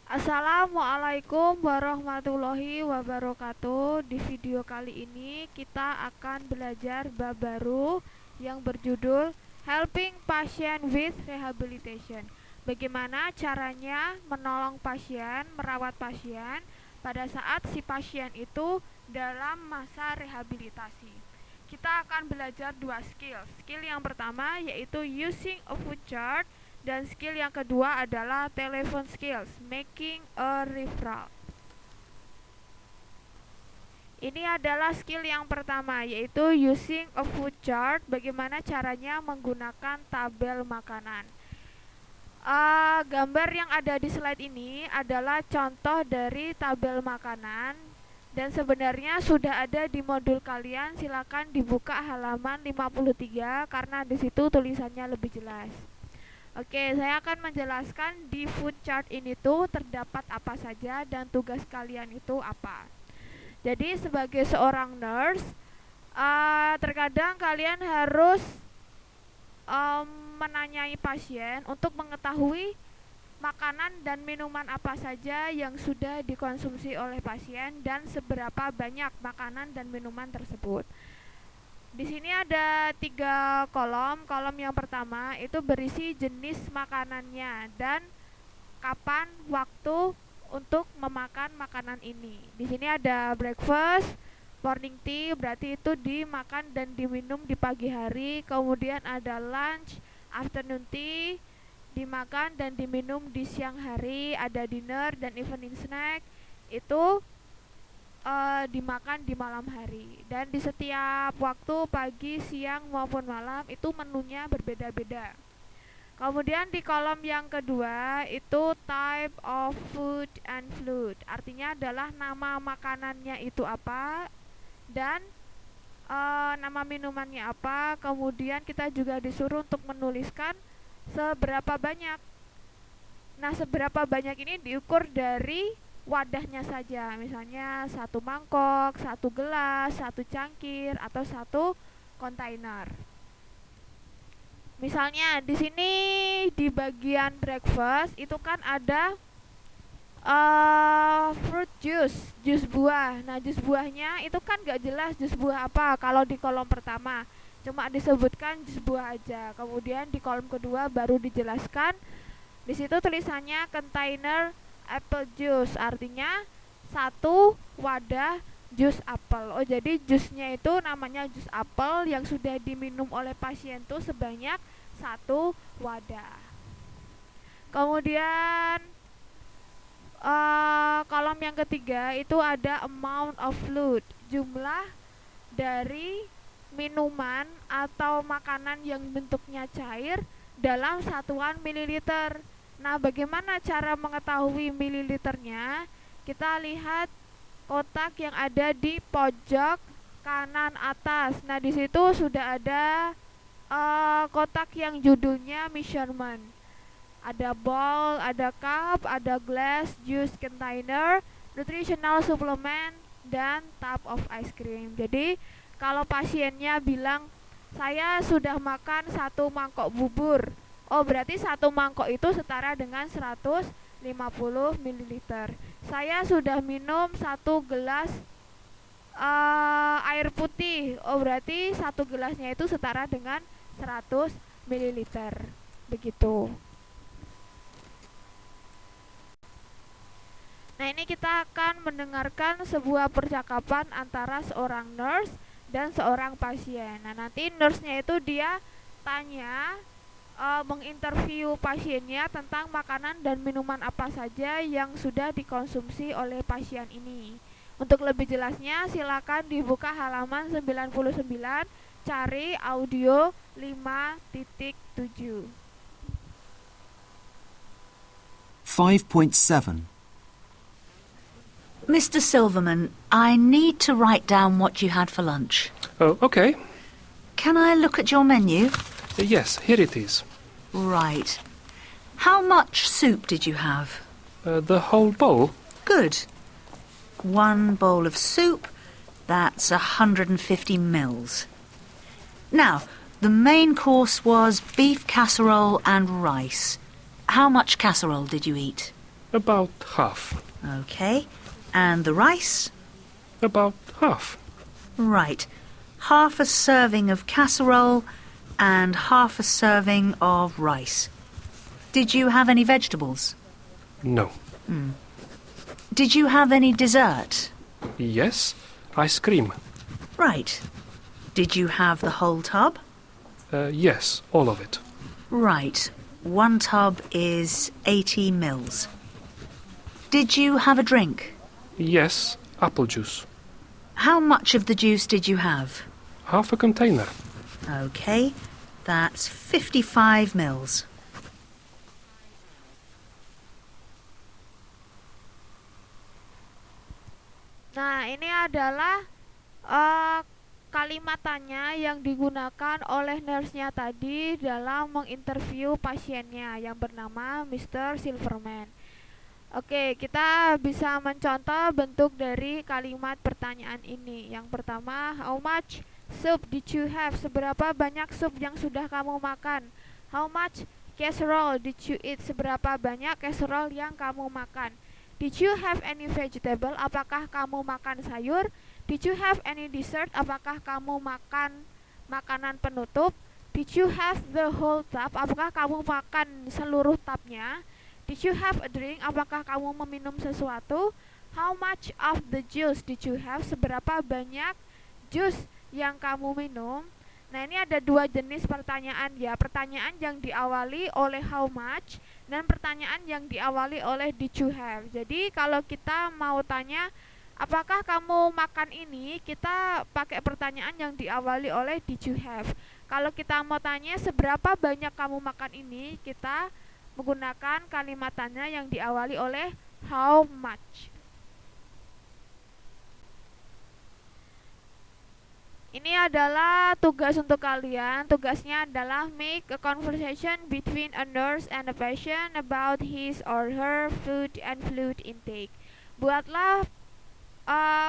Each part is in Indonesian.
Assalamualaikum warahmatullahi wabarakatuh. Di video kali ini kita akan belajar bab baru yang berjudul Helping Patient with Rehabilitation. Bagaimana caranya menolong pasien, merawat pasien pada saat si pasien itu dalam masa rehabilitasi. Kita akan belajar dua skill. Skill yang pertama yaitu using a food chart, dan skill yang kedua adalah telephone skills, making a referral. Ini adalah skill yang pertama yaitu using a food chart, bagaimana caranya menggunakan tabel makanan. Gambar yang ada di slide ini adalah contoh dari tabel makanan dan sebenarnya sudah ada di modul kalian. Silakan dibuka halaman 53 karena di situ tulisannya lebih jelas. Oke, saya akan menjelaskan di food chart ini tuh terdapat apa saja dan tugas kalian itu apa. Jadi sebagai seorang nurse, terkadang kalian harus menanyai pasien untuk mengetahui makanan dan minuman apa saja yang sudah dikonsumsi oleh pasien dan seberapa banyak makanan dan minuman tersebut. Di sini ada 3 kolom. Kolom yang pertama itu berisi jenis makanannya dan kapan waktu untuk memakan makanan ini. Di sini ada breakfast, morning tea, berarti itu dimakan dan diminum di pagi hari. Kemudian ada lunch, afternoon tea, dimakan dan diminum di siang hari. Ada dinner dan evening snack, itu dimakan di malam hari. Dan di setiap waktu pagi, siang maupun malam itu menunya berbeda-beda. Kemudian di kolom yang kedua itu type of food and fluid, artinya adalah nama makanannya itu apa dan nama minumannya apa. Kemudian kita juga disuruh untuk menuliskan seberapa banyak. Nah, seberapa banyak ini diukur dari wadahnya saja, misalnya 1 mangkok, 1 gelas, 1 cangkir, atau 1 kontainer. Misalnya di sini di bagian breakfast itu kan ada fruit juice, jus buah. Nah, jus buahnya itu kan gak jelas jus buah apa kalau di kolom pertama, cuma disebutkan jus buah aja. Kemudian di kolom kedua baru dijelaskan. Di situ tulisannya container apple juice, artinya 1 wadah jus apel. Oh, jadi jusnya itu namanya jus apel yang sudah diminum oleh pasien tuh sebanyak 1 wadah. Kemudian kolom yang ketiga itu ada amount of fluid, jumlah dari minuman atau makanan yang bentuknya cair dalam satuan mililiter. Nah, bagaimana cara mengetahui mililiternya? Kita lihat kotak yang ada di pojok kanan atas. Nah, di situ sudah ada kotak yang judulnya measurement. Ada bowl, ada cup, ada glass, juice container, nutritional supplement, dan tub of ice cream. Jadi, kalau pasiennya bilang, saya sudah makan 1 mangkok bubur, oh, berarti 1 mangkok itu setara dengan 150 ml. Saya sudah minum 1 gelas air putih, oh, berarti 1 gelasnya itu setara dengan 100 ml. Begitu. Nah, ini kita akan mendengarkan sebuah percakapan antara seorang nurse dan seorang pasien. Nah, nanti nurse-nya itu dia tanya, menginterview pasiennya tentang makanan dan minuman apa saja yang sudah dikonsumsi oleh pasien ini. Untuk lebih jelasnya silakan dibuka halaman 99, cari audio 5.7. 5.7. Mr. Silverman, I need to write down what you had for lunch. Oh, okay. Can I look at your menu? Yes, here it is. Right. How much soup did you have? The whole bowl? Good. 1 bowl of soup, that's 150 mils. Now, the main course was beef casserole and rice. How much casserole did you eat? About half. Okay. And the rice? About half. Right. Half a serving of casserole and half a serving of rice. Did you have any vegetables? No. Did you have any dessert? Yes, ice cream. Right. Did you have the whole tub? Yes, all of it. Right. One tub is 80 mils. Did you have a drink? Yes, apple juice. How much of the juice did you have? Half a container. Okay, that's 55 mils. Nah, ini adalah kalimat tanya yang digunakan oleh nurse-nya tadi dalam menginterview pasiennya yang bernama Mr. Silverman. Oke, kita bisa mencontoh bentuk dari kalimat pertanyaan ini. Yang pertama, how much soup did you have? Seberapa banyak sup yang sudah kamu makan? How much casserole did you eat? Seberapa banyak casserole yang kamu makan? Did you have any vegetable? Apakah kamu makan sayur? Did you have any dessert? Apakah kamu makan makanan penutup? Did you have the whole tub? Apakah kamu makan seluruh tubnya? Did you have a drink? Apakah kamu meminum sesuatu? How much of the juice did you have? Seberapa banyak jus yang kamu minum? Nah, ini ada dua jenis pertanyaan ya. Pertanyaan yang diawali oleh how much dan pertanyaan yang diawali oleh did you have. Jadi kalau kita mau tanya apakah kamu makan ini, kita pakai pertanyaan yang diawali oleh did you have. Kalau kita mau tanya seberapa banyak kamu makan ini, kita menggunakan kalimat tanya yang diawali oleh how much. Ini adalah tugas untuk kalian. Tugasnya adalah make a conversation between a nurse and a patient about his or her food and fluid intake. Buatlah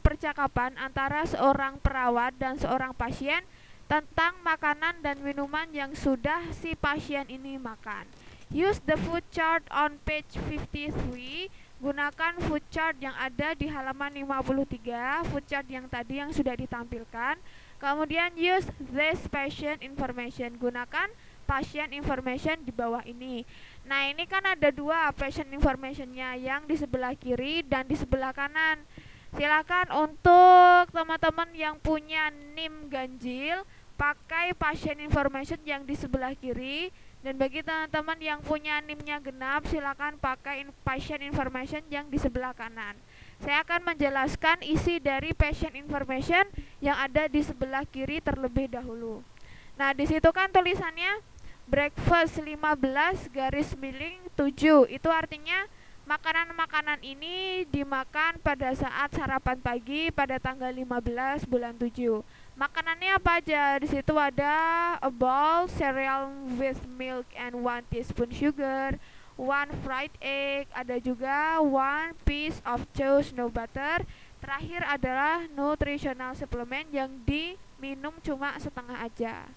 percakapan antara seorang perawat dan seorang pasien tentang makanan dan minuman yang sudah si pasien ini makan. Use the food chart on page 53. Gunakan food chart yang ada di halaman 53, food chart yang tadi yang sudah ditampilkan. Kemudian use this patient information. Gunakan patient information di bawah ini. Nah, ini kan ada dua patient informationnya, yang di sebelah kiri dan di sebelah kanan. Silakan untuk teman-teman yang punya NIM ganjil, pakai patient information yang di sebelah kiri. Dan bagi teman-teman yang punya NIM-nya genap, silakan pakai patient information yang di sebelah kanan. Saya akan menjelaskan isi dari patient information yang ada di sebelah kiri terlebih dahulu. Nah, di situ kan tulisannya breakfast 15 garis miring 7. Itu artinya makanan-makanan ini dimakan pada saat sarapan pagi pada tanggal 15 bulan 7. Makanannya apa aja? Di situ ada a bowl cereal with milk and 1 teaspoon sugar, 1 fried egg, ada juga 1 piece of toast no butter. Terakhir adalah nutritional supplement yang diminum cuma setengah aja.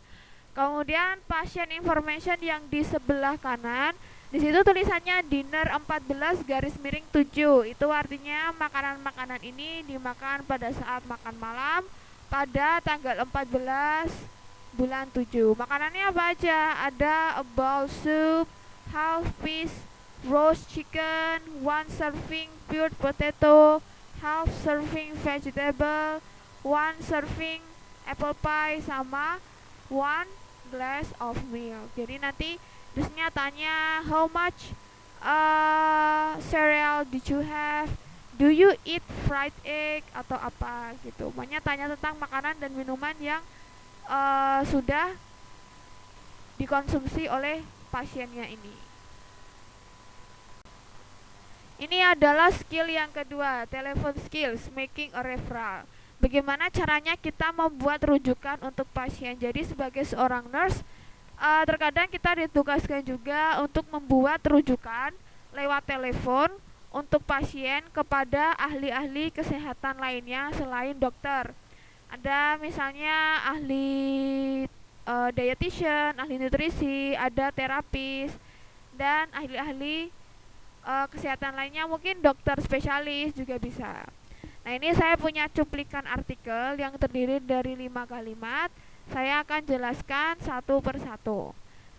Kemudian patient information yang di sebelah kanan, di situ tulisannya dinner 14 garis miring 7. Itu artinya makanan-makanan ini dimakan pada saat makan malam pada tanggal 14 bulan 7. Makanannya apa aja? Ada a bowl soup, half piece roast chicken, 1 serving pure potato, half serving vegetable, 1 serving apple pie, sama 1 glass of milk. Jadi nanti terusnya tanya how much cereal did you have? Do you eat fried egg atau apa gitu. Pokoknya tanya tentang makanan dan minuman yang sudah dikonsumsi oleh pasiennya ini. Ini adalah skill yang kedua, telepon skills, making a referral. Bagaimana caranya kita membuat rujukan untuk pasien. Jadi sebagai seorang nurse, terkadang kita ditugaskan juga untuk membuat rujukan lewat telepon untuk pasien kepada ahli-ahli kesehatan lainnya selain dokter. Ada misalnya ahli dietitian, ahli nutrisi, ada terapis, dan ahli-ahli kesehatan lainnya, mungkin dokter spesialis juga bisa. Nah, ini saya punya cuplikan artikel yang terdiri dari 5 kalimat. Saya akan jelaskan satu persatu.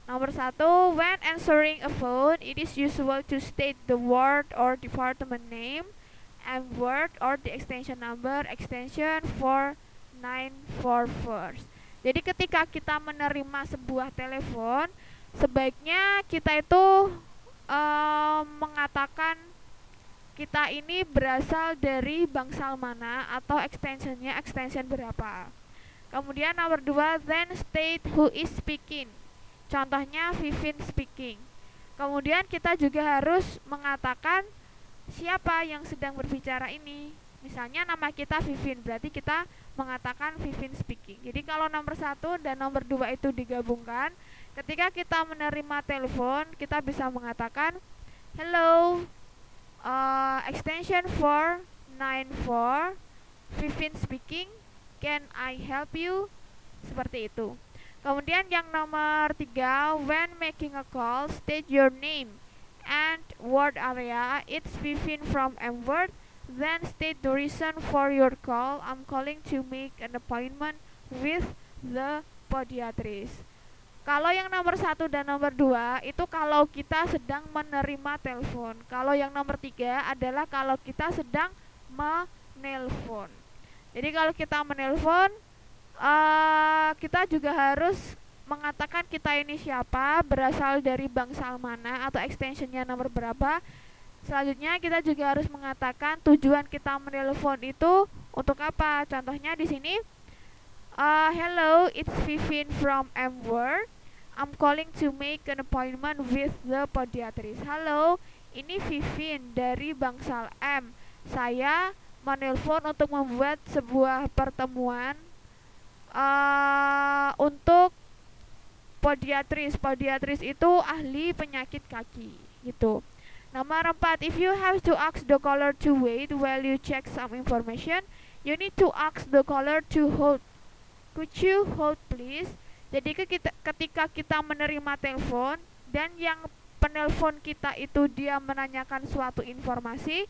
Nomor 1, when answering a phone, it is usual to state the ward or department name, and word or the extension number, extension 494 first. Jadi ketika kita menerima sebuah telepon, sebaiknya kita itu mengatakan kita ini berasal dari bangsal mana atau extensionnya extension berapa. Kemudian nomor 2, then state who is speaking. Contohnya Vivin speaking. Kemudian kita juga harus mengatakan siapa yang sedang berbicara ini. Misalnya nama kita Vivin, berarti kita mengatakan Vivin speaking. Jadi kalau nomor 1 dan nomor 2 itu digabungkan, ketika kita menerima telepon, kita bisa mengatakan hello, extension 494, Vivin speaking, can I help you? Seperti itu. Kemudian yang nomor 3, when making a call, state your name and word area. It's Vivin from M-Word. Then state the reason for your call. I'm calling to make an appointment with the podiatrist. Kalau yang nomor 1 dan nomor 2 itu kalau kita sedang menerima telepon. Kalau yang nomor 3 adalah kalau kita sedang menelpon. Jadi kalau kita menelpon, kita juga harus mengatakan kita ini siapa, berasal dari bangsal mana atau extensionnya nomor berapa. Selanjutnya kita juga harus mengatakan tujuan kita menelpon itu untuk apa. Contohnya di sini, hello, it's Vivin from M-Word. I'm calling to make an appointment with the podiatrist. Halo, ini Vivin dari bangsal M. Saya menelpon untuk membuat sebuah pertemuan untuk podiatris. Podiatris itu ahli penyakit kaki, gitu. Nomor 4, if you have to ask the caller to wait while you check some information, you need to ask the caller to hold. Could you hold please? Jadi ketika kita menerima telepon dan yang penelpon kita itu dia menanyakan suatu informasi,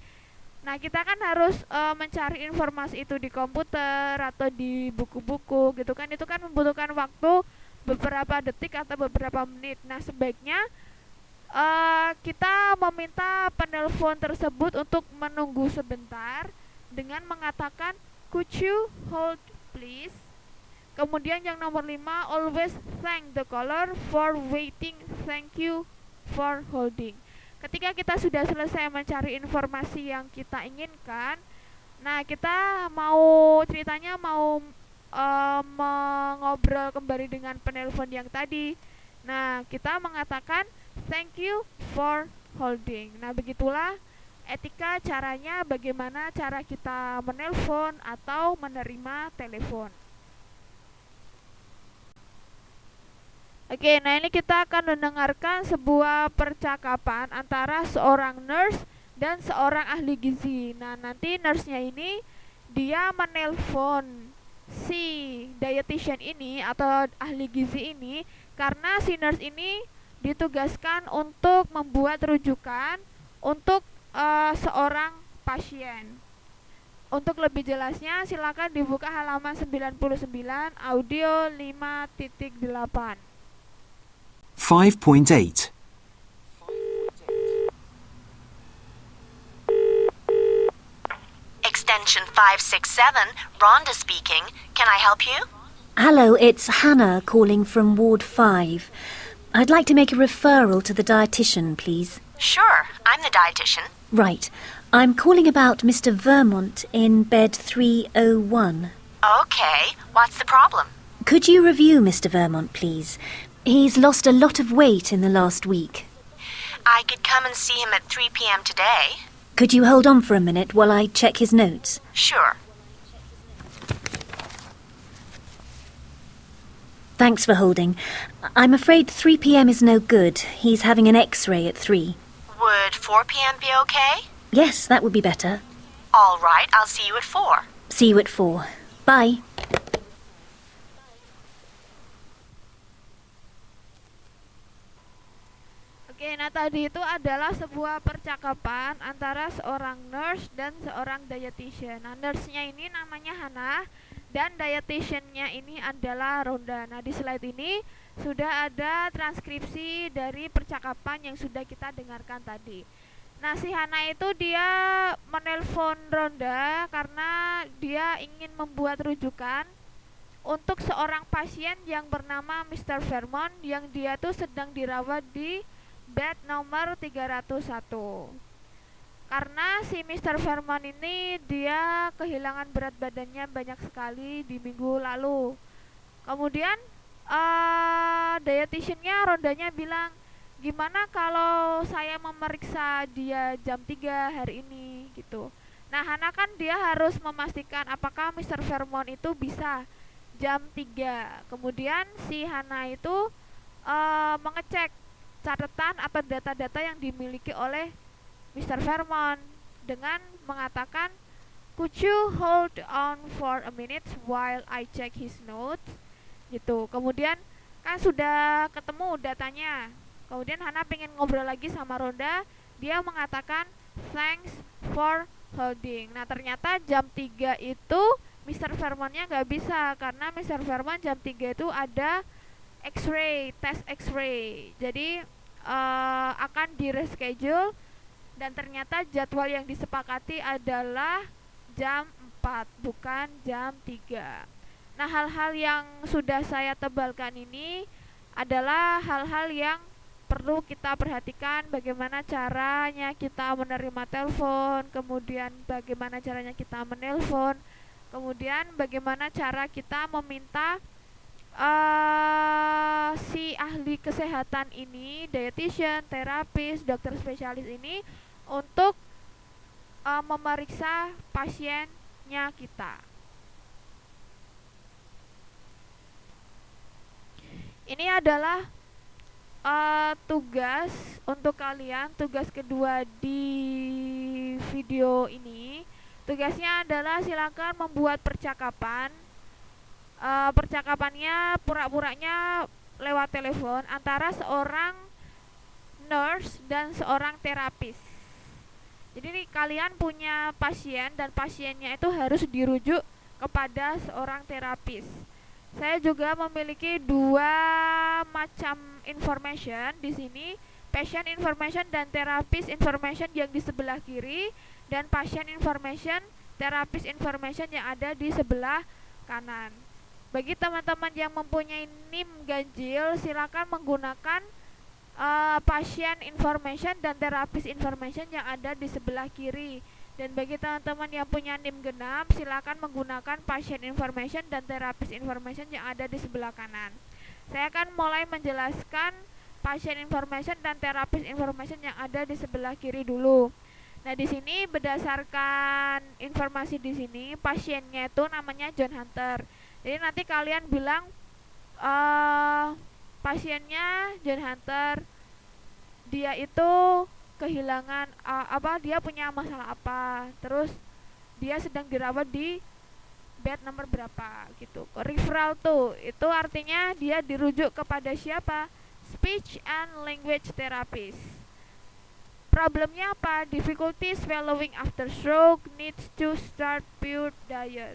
nah kita kan harus mencari informasi itu di komputer atau di buku-buku gitu kan. Itu kan membutuhkan waktu beberapa detik atau beberapa menit. Nah, sebaiknya kita meminta penelpon tersebut untuk menunggu sebentar dengan mengatakan could you hold please. Kemudian yang nomor 5, always thank the caller for waiting, thank you for holding. Ketika kita sudah selesai mencari informasi yang kita inginkan, nah kita ceritanya mau mengobrol kembali dengan penelpon yang tadi. Nah, kita mengatakan thank you for holding. Nah, begitulah etika caranya bagaimana cara kita menelpon atau menerima telepon. Oke, nah ini kita akan mendengarkan sebuah percakapan antara seorang nurse dan seorang ahli gizi. Nah, nanti nurse-nya ini dia menelpon si dietitian ini atau ahli gizi ini karena si nurse ini ditugaskan untuk membuat rujukan untuk seorang pasien. Untuk lebih jelasnya silakan dibuka halaman 99 audio 5.8. 5.8. Extension 567, Rhonda speaking. Can I help you? Hello, it's Hannah calling from Ward 5. I'd like to make a referral to the dietitian, please. Sure, I'm the dietitian. Right. I'm calling about Mr. Vermont in bed 301. Okay, what's the problem? Could you review Mr. Vermont, please? He's lost a lot of weight in the last week. I could come and see him at 3 p.m. today. Could you hold on for a minute while I check his notes? Sure. Thanks for holding. I'm afraid 3 p.m. is no good. He's having an X-ray at 3. Would 4 p.m. be okay? Yes, that would be better. All right, I'll see you at 4. See you at 4. Bye. Oke, nah tadi itu adalah sebuah percakapan antara seorang nurse dan seorang dietitian. Nah, nurse-nya ini namanya Hana dan dietitian-nya ini adalah Ronda. Nah, di slide ini sudah ada transkripsi dari percakapan yang sudah kita dengarkan tadi. Nah, si Hana itu dia menelpon Ronda karena dia ingin membuat rujukan untuk seorang pasien yang bernama Mr. Vermont yang dia tuh sedang dirawat di bed nomor 301. Karena si Mr. Vermont ini dia kehilangan berat badannya banyak sekali di minggu lalu. Kemudian dietitiannya Rondanya bilang, gimana kalau saya memeriksa dia jam 3 hari ini gitu. Nah, Hana kan dia harus memastikan apakah Mr. Vermont itu bisa jam 3. Kemudian si Hana itu mengecek catatan atau data-data yang dimiliki oleh Mr. Vermont dengan mengatakan, could you hold on for a minute while I check his notes gitu. Kemudian kan sudah ketemu datanya. Kemudian Hana pengen ngobrol lagi sama Ronda, dia mengatakan thanks for holding. Nah, ternyata jam 3 itu Mr. Vermontnya nggak bisa karena Mr. Vermont jam 3 itu ada X-ray, tes X-ray. Jadi akan di reschedule dan ternyata jadwal yang disepakati adalah jam 4 bukan jam 3. Nah, hal-hal yang sudah saya tebalkan ini adalah hal-hal yang perlu kita perhatikan, bagaimana caranya kita menerima telepon, kemudian bagaimana caranya kita menelpon, kemudian bagaimana cara kita meminta si ahli kesehatan ini, dietitian, terapis, dokter spesialis ini untuk memeriksa pasiennya kita. Ini adalah tugas untuk kalian, tugas kedua di video ini. Tugasnya adalah silakan membuat percakapan. Percakapannya pura-puranya lewat telepon antara seorang nurse dan seorang terapis. Jadi nih, kalian punya pasien dan pasiennya itu harus dirujuk kepada seorang terapis. Saya juga memiliki dua macam information di sini, patient information dan therapist information yang di sebelah kiri dan patient information, therapist information yang ada di sebelah kanan. Bagi teman-teman yang mempunyai NIM ganjil, silakan menggunakan patient information dan therapist information yang ada di sebelah kiri. Dan bagi teman-teman yang punya NIM genap, silakan menggunakan patient information dan therapist information yang ada di sebelah kanan. Saya akan mulai menjelaskan patient information dan therapist information yang ada di sebelah kiri dulu. Nah, di sini berdasarkan informasi di sini, pasiennya itu namanya John Hunter. Jadi nanti kalian bilang pasiennya John Hunter, dia itu kehilangan dia punya masalah apa, terus dia sedang dirawat di bed nomor berapa gitu. Referral tuh itu artinya dia dirujuk kepada siapa? Speech and language therapist. Problemnya apa? Difficulty swallowing after stroke, needs to start pure diet.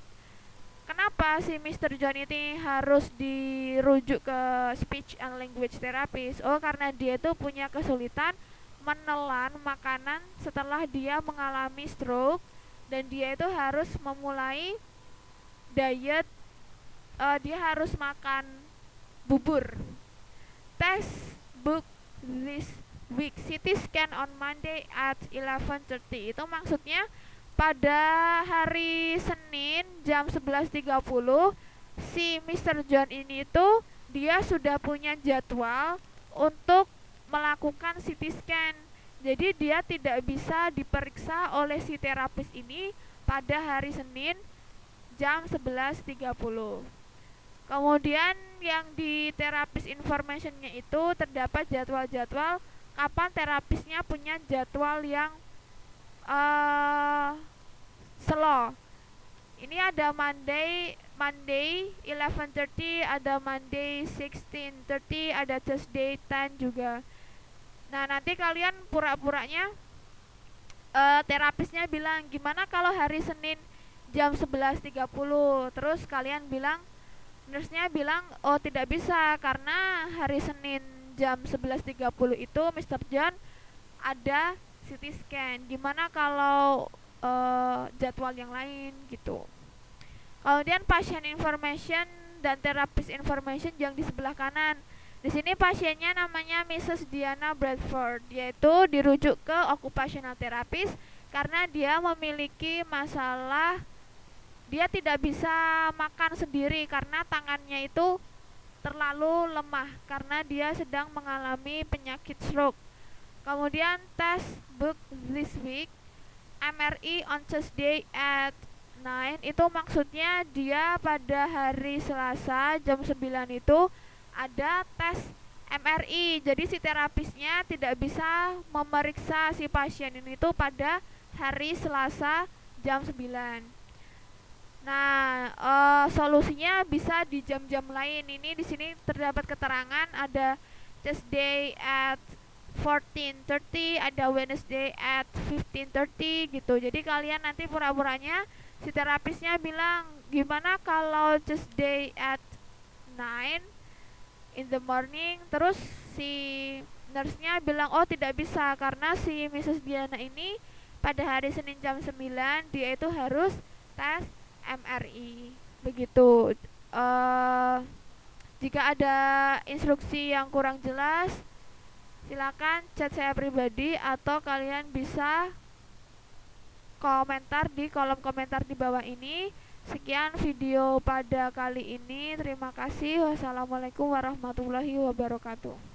Kenapa si Mr. John ini harus dirujuk ke speech and language therapist? Oh, karena dia itu punya kesulitan menelan makanan setelah dia mengalami stroke dan dia itu harus memulai diet, dia harus makan bubur. Test book this week, CT scan on Monday at 11:30. Itu maksudnya pada hari Senin jam 11.30 si Mr. John ini tuh dia sudah punya jadwal untuk melakukan CT scan. Jadi dia tidak bisa diperiksa oleh si terapis ini pada hari Senin jam 11.30. Kemudian yang di terapis informationnya itu terdapat jadwal-jadwal kapan terapisnya punya jadwal yang slow. Ini ada Monday 11:30, ada Monday 16:30, ada Tuesday 10 juga. Nah, nanti kalian pura-puranya terapisnya bilang, gimana kalau hari Senin jam 11.30. Terus kalian bilang, nurse-nya bilang, oh tidak bisa karena hari Senin jam 11.30 itu Mr. John ada CT scan. Gimana kalau jadwal yang lain gitu. Kemudian pasien information dan terapis information yang di sebelah kanan. Di sini pasiennya namanya Mrs. Diana Bradford, yaitu dirujuk ke occupational therapist karena dia memiliki masalah, dia tidak bisa makan sendiri karena tangannya itu terlalu lemah karena dia sedang mengalami penyakit stroke. Kemudian test book this week, MRI on Tuesday at 9, itu maksudnya dia pada hari Selasa jam 9 itu ada tes MRI. Jadi si terapisnya tidak bisa memeriksa si pasien ini tuh pada hari Selasa jam 9. Nah, solusinya bisa di jam-jam lain. Ini di sini terdapat keterangan ada Tuesday at 14:30, ada Wednesday at 15:30 gitu. Jadi kalian nanti pura-puranya si terapisnya bilang, gimana kalau Tuesday at 9 in the morning. Terus si nurse-nya bilang, oh tidak bisa karena si Mrs. Diana ini pada hari Senin jam 9 dia itu harus tes MRI. Begitu. Jika ada instruksi yang kurang jelas, silakan chat saya pribadi atau kalian bisa komentar di kolom komentar di bawah ini. Sekian video pada kali ini. Terima kasih. Wassalamualaikum warahmatullahi wabarakatuh.